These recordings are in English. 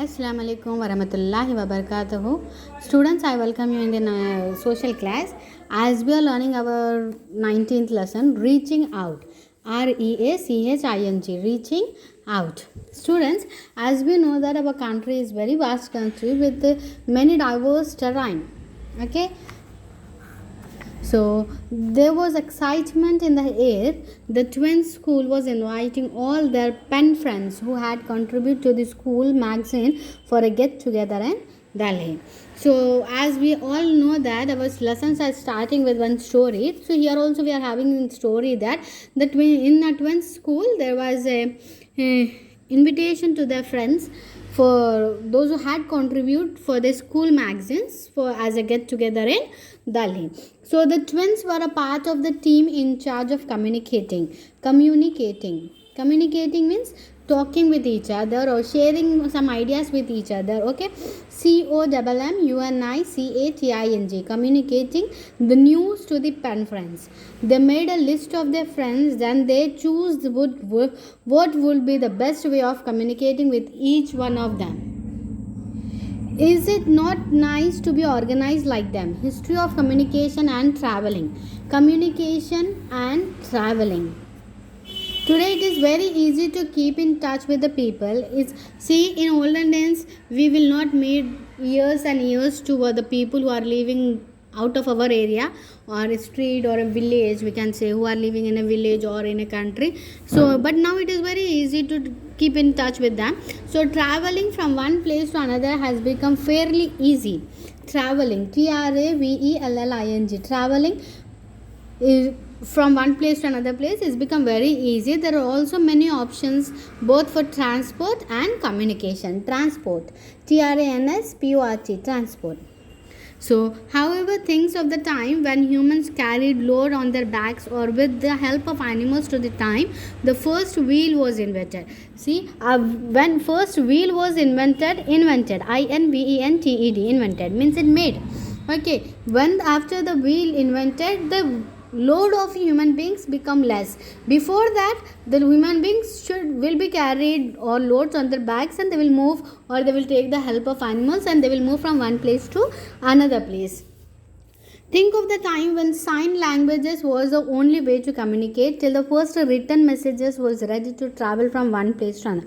Assalamu alaikum warahmatullahi wabarakatuh. Students, I welcome you in the social class. As we are learning our 19th lesson, reaching out. REACHING, reaching out. Students, as we know that our country is very vast country with many diverse terrain. Okay. So there was excitement in the air. The twins school was inviting all their pen friends who had contributed to the school magazine for a get together in Delhi. So as we all know that our lessons are starting with one story. So here also we are having a story that in a twins school there was a invitation to their friends for those who had contributed for the school magazines for as a get together in Delhi. So the twins were a part of the team in charge of communicating. Communicating means talking with each other or sharing some ideas with each other. Okay. COMMUNICATING, communicating the news to the pen friends. They made a list of their friends, then they choose what would be the best way of communicating with each one of them. Is it not nice to be organized like them? History of communication and traveling. Communication and traveling. Today it is very easy to keep in touch with the people. In olden days we will not meet years and years to the people who are living out of our area or a street or a village, we can say, who are living in a village or in a country. So but now it is very easy to keep in touch with them. So traveling from one place to another has become fairly easy. Traveling, TRAVELLING, traveling is from one place to another place is become very easy. There are also many options both for transport and communication. Transport, TRANSPORT, transport. So, however, things of the time when humans carried load on their backs or with the help of animals to the time, the first wheel was invented. When first wheel was invented, INVENTED means it made. Okay, when after the wheel invented, the load of human beings become less. Before that, the human beings will be carried or loads on their backs and they will move or they will take the help of animals and they will move from one place to another place. Think of the time when sign languages was the only way to communicate till the first written messages was ready to travel from one place to another.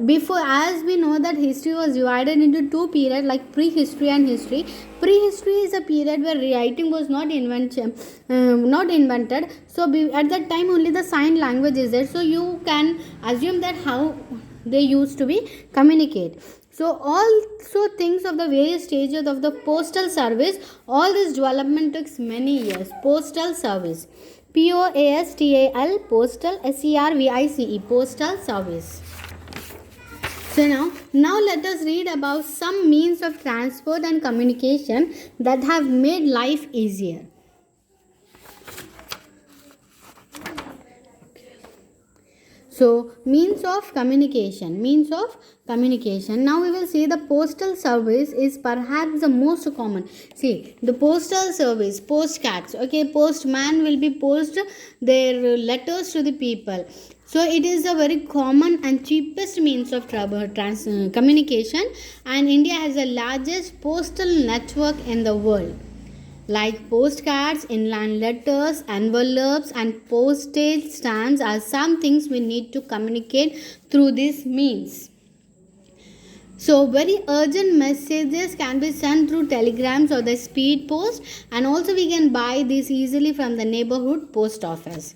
Before, as we know that history was divided into two periods like prehistory and history. Prehistory is a period where writing was not invented. So at that time only the sign language is there. So you can assume that how they used to be communicate. So also things of the various stages of the postal service, all this development took many years. Postal service, POASTAL, postal, SERVICE, postal service. So now let us read about some means of transport and communication that have made life easier. So, means of communication. Now we will see the postal service is perhaps the most common. The postal service, postcards. Okay, postman will be post their letters to the people. So it is a very common and cheapest means of communication, and India has the largest postal network in the world. Like postcards, inland letters, envelopes, and postage stamps are some things we need to communicate through these means. So, very urgent messages can be sent through telegrams or the speed post, and also we can buy these easily from the neighborhood post office.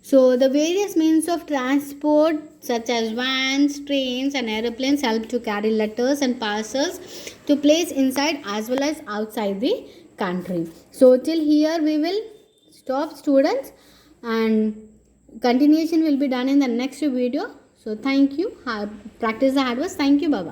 So, the various means of transport such as vans, trains, and aeroplanes help to carry letters and parcels to place inside as well as outside the country. So till here we will stop, students, and continuation will be done in the next video. So thank you. Practice the hard work. Thank you. Bye bye.